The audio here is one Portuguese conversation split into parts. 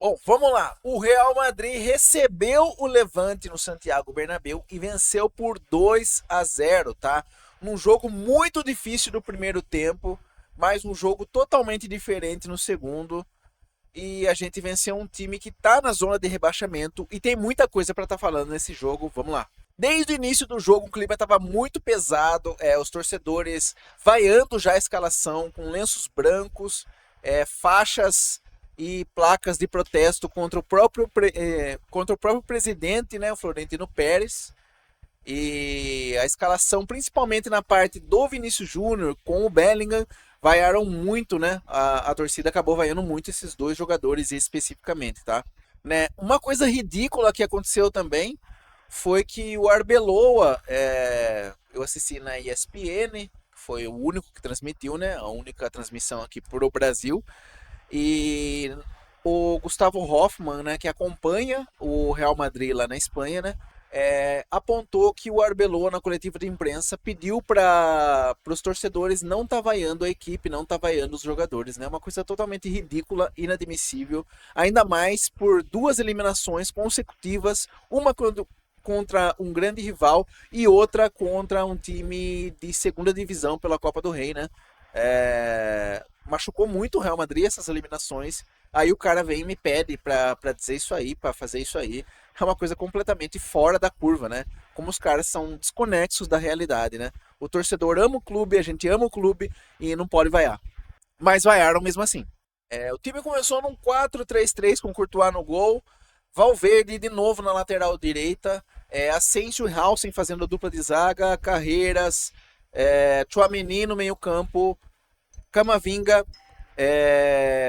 Bom, vamos lá. O Real Madrid recebeu o Levante no Santiago Bernabéu e venceu por 2-0, tá? Num jogo muito difícil no primeiro tempo, mas um jogo totalmente diferente no segundo. E a gente venceu um time que tá na zona de rebaixamento e tem muita coisa para estar falando nesse jogo. Vamos lá. Desde o início do jogo, o clima estava muito pesado, os torcedores vaiando já a escalação com lenços brancos, faixas e placas de protesto contra o próprio presidente, né, o Florentino Pérez. E a escalação, principalmente na parte do Vinícius Júnior com o Bellingham, vaiaram muito, né? A torcida acabou vaiando muito esses dois jogadores especificamente, tá? Né? Uma coisa ridícula que aconteceu também foi que o Arbeloa, eu assisti na ESPN, foi o único que transmitiu, né? A única transmissão aqui pro Brasil. E o Gustavo Hoffmann, né, que acompanha o Real Madrid lá na Espanha, né, apontou que o Arbeloa na coletiva de imprensa pediu para os torcedores não tá vaiando a equipe, não tá vaiando os jogadores, né? Uma coisa totalmente ridícula, inadmissível, ainda mais por duas eliminações consecutivas, uma contra um grande rival e outra contra um time de segunda divisão pela Copa do Rei, né? Machucou muito o Real Madrid essas eliminações. Aí o cara vem e me pede pra dizer isso aí, pra fazer isso aí. É uma coisa completamente fora da curva, né? Como os caras são desconexos da realidade, né? O torcedor ama o clube, a gente ama o clube e não pode vaiar. Mas vaiaram mesmo assim. O time começou num 4-3-3 com Courtois no gol, Valverde de novo na lateral direita, Asensio e Hausen fazendo a dupla de zaga, Carreiras, Tchouaméni no meio campo, Camavinga,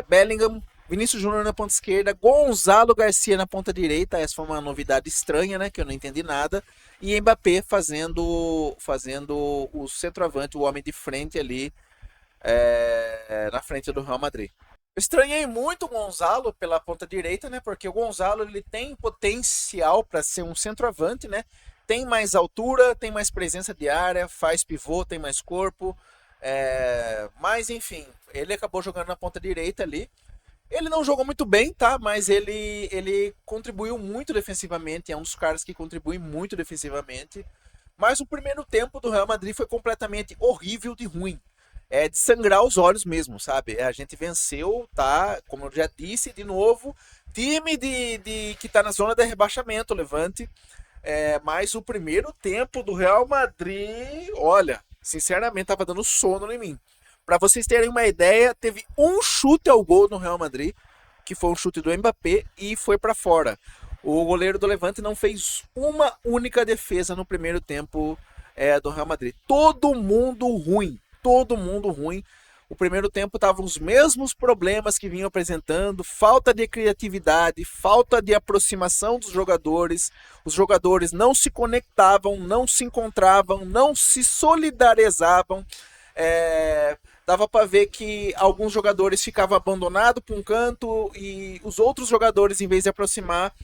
Bellingham, Vinícius Júnior na ponta esquerda, Gonzalo Garcia na ponta direita. Essa foi uma novidade estranha, né? Que eu não entendi nada. E Mbappé fazendo o centroavante, o homem de frente ali, na frente do Real Madrid. Eu estranhei muito o Gonzalo pela ponta direita, né? Porque o Gonzalo ele tem potencial para ser um centroavante, né? Tem mais altura, tem mais presença de área, faz pivô, tem mais corpo. Mas enfim, ele acabou jogando na ponta direita ali. Ele não jogou muito bem, tá? Mas ele contribuiu muito defensivamente. É um dos caras que contribui muito defensivamente. Mas o primeiro tempo do Real Madrid foi completamente horrível de ruim. É de sangrar os olhos mesmo, sabe? A gente venceu, tá? Como eu já disse, de novo, time que tá na zona de rebaixamento, Levante. Mas o primeiro tempo do Real Madrid, olha, sinceramente tava dando sono em mim. Para vocês terem uma ideia, teve um chute ao gol no Real Madrid, que foi um chute do Mbappé e foi para fora. O goleiro do Levante não fez uma única defesa no primeiro tempo do Real Madrid. Todo mundo ruim. O primeiro tempo tava os mesmos problemas que vinham apresentando, falta de criatividade, falta de aproximação dos jogadores. Os jogadores não se conectavam, não se encontravam, não se solidarizavam. Dava para ver que alguns jogadores ficavam abandonados para um canto e os outros jogadores, em vez de aproximar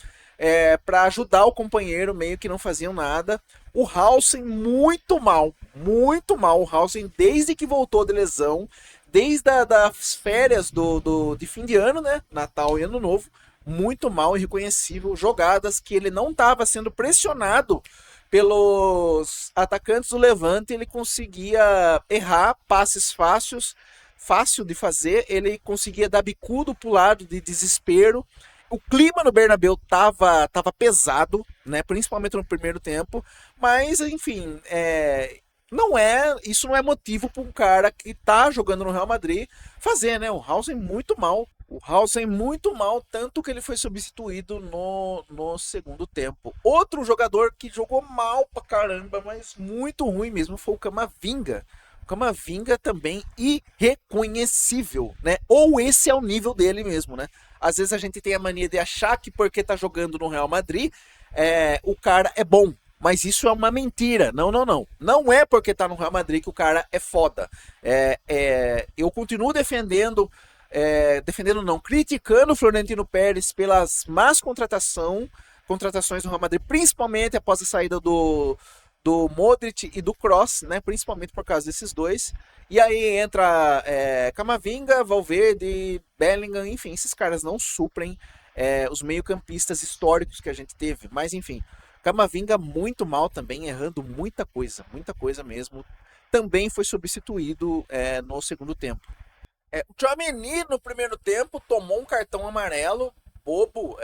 para ajudar o companheiro, meio que não faziam nada. O Hausen muito mal, muito mal. O Hausen, desde que voltou de lesão, desde das férias de fim de ano, né? Natal e Ano Novo, muito mal, irreconhecível. Jogadas que ele não estava sendo pressionado pelos atacantes do Levante, ele conseguia errar passes fácil de fazer, ele conseguia dar bicudo pro lado de desespero. O clima no Bernabéu tava pesado, né? Principalmente no primeiro tempo, mas enfim, isso não é motivo para um cara que tá jogando no Real Madrid fazer, né? O Hausen muito mal. O Hausen muito mal, tanto que ele foi substituído no segundo tempo. Outro jogador que jogou mal pra caramba, mas muito ruim mesmo, foi o Camavinga. O Camavinga também irreconhecível, né? Ou esse é o nível dele mesmo, né? Às vezes a gente tem a mania de achar que porque tá jogando no Real Madrid, o cara é bom. Mas isso é uma mentira. Não, não, não. Não é porque tá no Real Madrid que o cara é foda. Eu continuo defendendo não, criticando o Florentino Pérez pelas más contratações do Real Madrid, principalmente após a saída do Modric e do Kroos, né? Principalmente por causa desses dois. E aí entra Camavinga, Valverde, Bellingham, enfim, esses caras não suprem. os meio-campistas históricos que a gente teve. Mas enfim, Camavinga muito mal também, errando muita coisa mesmo. Também foi substituído no segundo tempo. O Tchouaméni no primeiro tempo tomou um cartão amarelo, bobo,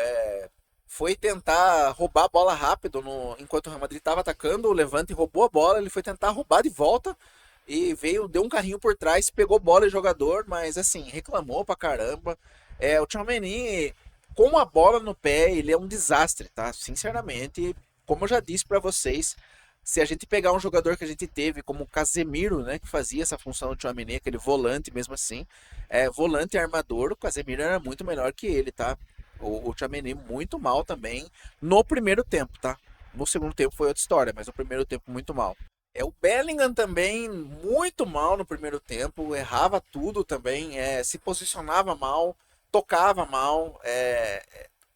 foi tentar roubar a bola rápido enquanto o Real Madrid estava atacando, o Levante roubou a bola, ele foi tentar roubar de volta e deu um carrinho por trás, pegou bola e jogador, mas assim, reclamou pra caramba. O Tchouaméni, com a bola no pé, ele é um desastre, tá? Sinceramente, como eu já disse pra vocês, se a gente pegar um jogador que a gente teve, como o Casemiro, né, que fazia essa função do Tchouaméni, aquele volante mesmo assim, volante e armador, o Casemiro era muito melhor que ele, tá? O Tchouaméni muito mal também no primeiro tempo, tá? No segundo tempo foi outra história, mas no primeiro tempo muito mal. O Bellingham também muito mal no primeiro tempo, errava tudo também, se posicionava mal, tocava mal,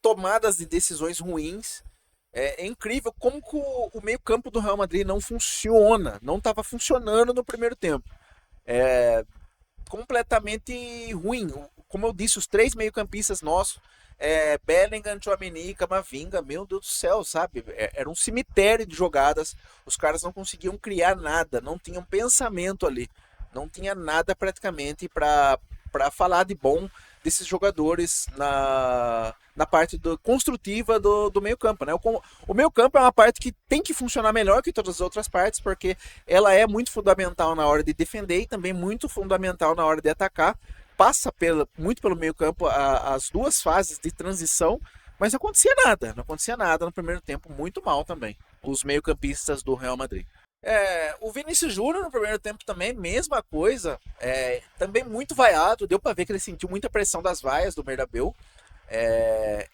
tomadas de decisões ruins. É incrível como que o meio-campo do Real Madrid não funciona, não estava funcionando no primeiro tempo. É completamente ruim. Como eu disse, os três meio-campistas nossos, Bellingham, Tchouaméni e Camavinga, meu Deus do céu, sabe? Era um cemitério de jogadas, os caras não conseguiam criar nada, não tinham pensamento ali, não tinha nada praticamente para falar de bom desses jogadores na parte construtiva do meio campo, né? O meio campo é uma parte que tem que funcionar melhor que todas as outras partes, porque ela é muito fundamental na hora de defender e também muito fundamental na hora de atacar. Passa muito pelo meio campo as duas fases de transição, mas não acontecia nada no primeiro tempo, muito mal também, os meio-campistas do Real Madrid. O Vinícius Júnior no primeiro tempo também, mesma coisa, também muito vaiado, deu para ver que ele sentiu muita pressão das vaias do Bernabéu.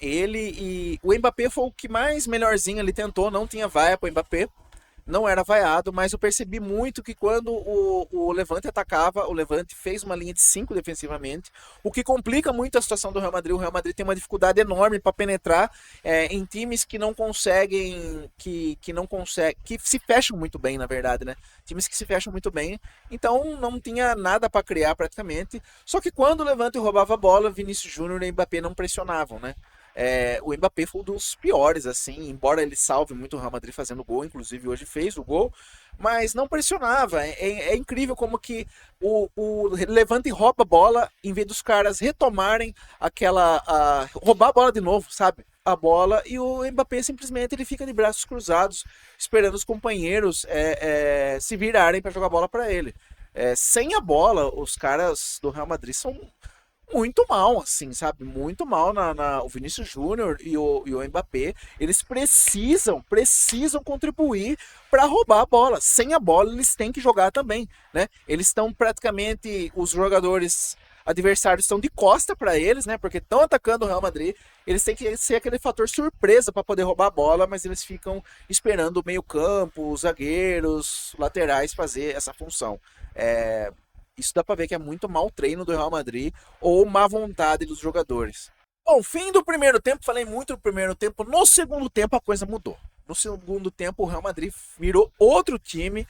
Ele e o Mbappé foi o que mais melhorzinho ele tentou, não tinha vaia para o Mbappé, não era vaiado, mas eu percebi muito que quando o Levante atacava, o Levante fez uma linha de 5 defensivamente, o que complica muito a situação do Real Madrid. O Real Madrid tem uma dificuldade enorme para penetrar em times que não conseguem, que não conseguem, que se fecham muito bem, na verdade, né? Times que se fecham muito bem, então não tinha nada para criar praticamente. Só que quando o Levante roubava a bola, Vinícius Júnior e Mbappé não pressionavam, né? O Mbappé foi um dos piores, assim, embora ele salve muito o Real Madrid fazendo gol, inclusive hoje fez o gol, mas não pressionava. É incrível como que o Levante rouba a bola em vez dos caras retomarem roubar a bola de novo, sabe? A bola e o Mbappé simplesmente ele fica de braços cruzados, esperando os companheiros se virarem para jogar a bola para ele. Sem a bola, os caras do Real Madrid são muito mal, assim, sabe? Muito mal o Vinícius Júnior e o Mbappé. Eles precisam contribuir para roubar a bola. Sem a bola, eles têm que jogar também, né? Eles estão praticamente, os jogadores adversários estão de costa para eles, né? Porque estão atacando o Real Madrid. Eles têm que ser aquele fator surpresa para poder roubar a bola, mas eles ficam esperando o meio-campo, os zagueiros, laterais fazer essa função. Isso dá pra ver que é muito mau treino do Real Madrid ou má vontade dos jogadores. Bom, fim do primeiro tempo, falei muito do primeiro tempo. No segundo tempo a coisa mudou. No segundo tempo o Real Madrid virou outro time,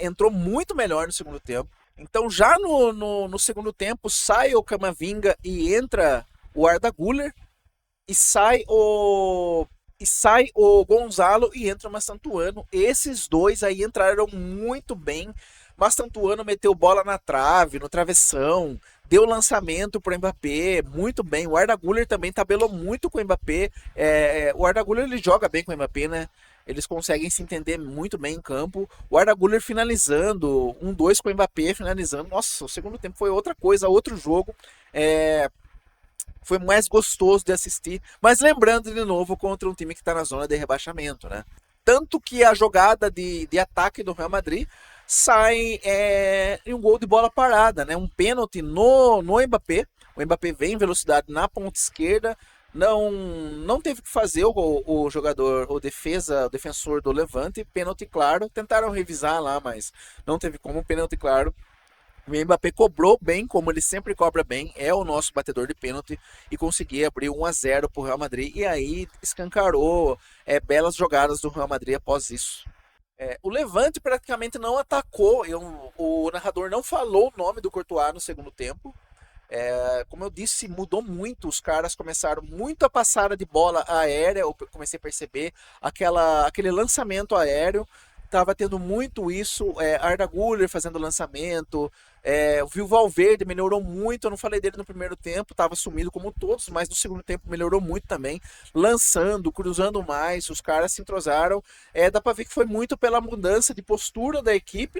entrou muito melhor no segundo tempo. Então já no segundo tempo sai o Camavinga e entra o Arda Güler e sai o Gonzalo e entra o Mastantuano. Esses dois aí entraram muito bem. Mastantuano meteu bola na trave, no travessão, deu lançamento para o Mbappé, muito bem. O Arda Güler também tabelou muito com o Mbappé. O Arda Güler ele joga bem com o Mbappé, né? Eles conseguem se entender muito bem em campo. O Arda Güler finalizando, 1-2 com o Mbappé finalizando. Nossa, o segundo tempo foi outra coisa, outro jogo. Foi mais gostoso de assistir. Mas lembrando de novo contra um time que está na zona de rebaixamento, né? Tanto que a jogada de ataque do Real Madrid sai em um gol de bola parada, né? Um pênalti no Mbappé. O Mbappé vem em velocidade na ponta esquerda, não teve que fazer o jogador, o defensor do Levante, pênalti claro. Tentaram revisar lá, mas não teve como, pênalti claro. O Mbappé cobrou bem, como ele sempre cobra bem, é o nosso batedor de pênalti e conseguiu abrir 1-0 para o Real Madrid e aí escancarou belas jogadas do Real Madrid após isso. O Levante praticamente não atacou, o narrador não falou o nome do Courtois no segundo tempo. Como eu disse, mudou muito. Os caras começaram muito a passada de bola aérea. Eu comecei a perceber aquele lançamento aéreo. Tava tendo muito isso. Arda Güler fazendo lançamento. Eu vi o Valverde melhorou muito. Eu não falei dele no primeiro tempo, tava sumido como todos, mas no segundo tempo melhorou muito também. Lançando, cruzando mais. Os caras se entrosaram. Dá pra ver que foi muito pela mudança de postura da equipe.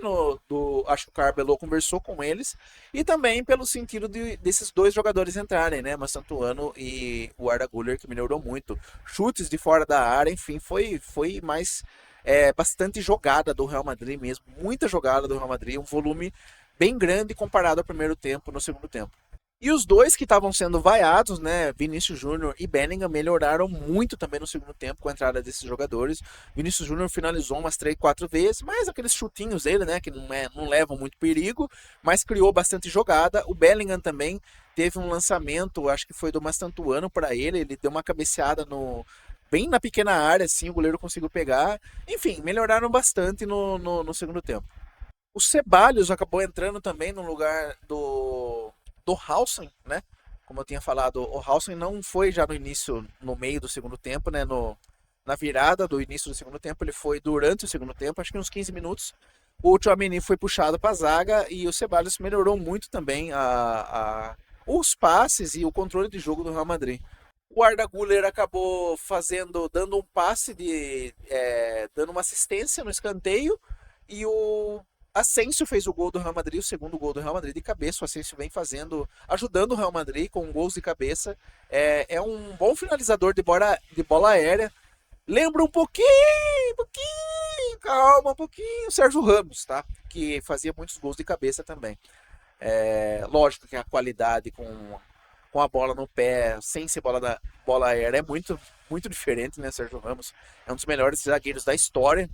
Acho que o Carbelô conversou com eles e também pelo sentido desses dois jogadores entrarem, né? Massantuano e o Arda Güler, que melhorou muito. Chutes de fora da área, enfim, foi mais bastante jogada do Real Madrid mesmo. Muita jogada do Real Madrid, um volume bem grande comparado ao primeiro tempo no segundo tempo. E os dois que estavam sendo vaiados, né, Vinícius Júnior e Bellingham, melhoraram muito também no segundo tempo com a entrada desses jogadores. Vinícius Júnior finalizou umas 3, 4 vezes, mas aqueles chutinhos dele, né, que não levam muito perigo, mas criou bastante jogada. O Bellingham também teve um lançamento, acho que foi do Mastantuano para ele deu uma cabeceada bem na pequena área, assim, o goleiro conseguiu pegar. Enfim, melhoraram bastante no segundo tempo. O Ceballos acabou entrando também no lugar do Hausen, né? Como eu tinha falado, o Hausen não foi já no início, no meio do segundo tempo, né? Na virada do início do segundo tempo, ele foi durante o segundo tempo, acho que uns 15 minutos. O Tchouaméni foi puxado para a zaga e o Ceballos melhorou muito também os passes e o controle de jogo do Real Madrid. O Arda Güler acabou dando um passe dando uma assistência no escanteio e o Asensio fez o gol do Real Madrid, o segundo gol do Real Madrid de cabeça. O Asensio vem ajudando o Real Madrid com gols de cabeça. É um bom finalizador de bola aérea. Lembra calma, um pouquinho, o Sérgio Ramos, tá? Que fazia muitos gols de cabeça também. Lógico que a qualidade com a bola no pé, sem ser bola aérea, é muito, muito diferente, né? Sérgio Ramos é um dos melhores zagueiros da história,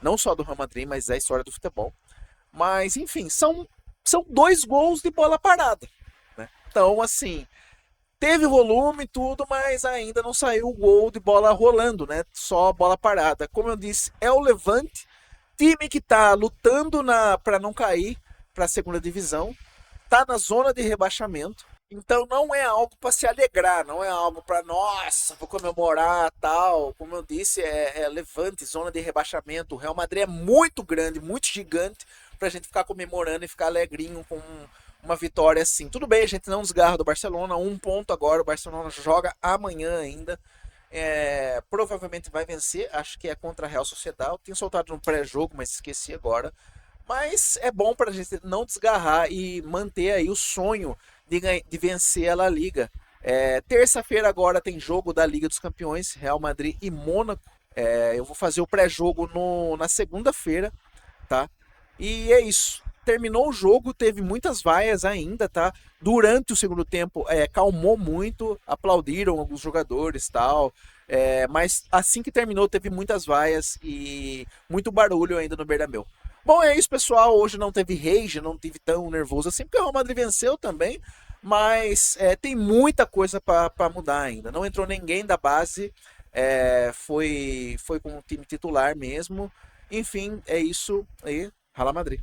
não só do Real Madrid, mas da história do futebol. Mas, enfim, são 2 gols de bola parada, né? Então, assim, teve volume e tudo, mas ainda não saiu o gol de bola rolando, né? Só bola parada. Como eu disse, é o Levante, time que tá lutando para não cair para a segunda divisão, tá na zona de rebaixamento. Então não é algo para se alegrar, não é algo para, nossa, vou comemorar, tal. Como eu disse, é Levante, zona de rebaixamento. O Real Madrid é muito grande, muito gigante pra gente ficar comemorando e ficar alegrinho com uma vitória assim. Tudo bem, a gente não desgarra do Barcelona, 1 ponto agora, o Barcelona joga amanhã ainda. Provavelmente vai vencer, acho que é contra a Real Sociedad. Eu tinha soltado no pré-jogo, mas esqueci agora. Mas é bom para a gente não desgarrar e manter aí o sonho de vencer a La Liga. Terça-feira agora tem jogo da Liga dos Campeões, Real Madrid e Mônaco. Eu vou fazer o pré-jogo na segunda-feira, tá? E é isso. Terminou o jogo, teve muitas vaias ainda, tá? Durante o segundo tempo, calmou muito, aplaudiram alguns jogadores tal. Mas assim que terminou, teve muitas vaias e muito barulho ainda no Bernabéu. Bom, é isso, pessoal. Hoje não teve rage, não tive tão nervoso assim, porque o Real Madrid venceu também. Mas tem muita coisa para mudar ainda. Não entrou ninguém da base, foi com o time titular mesmo. Enfim, é isso aí. Rala Madrid.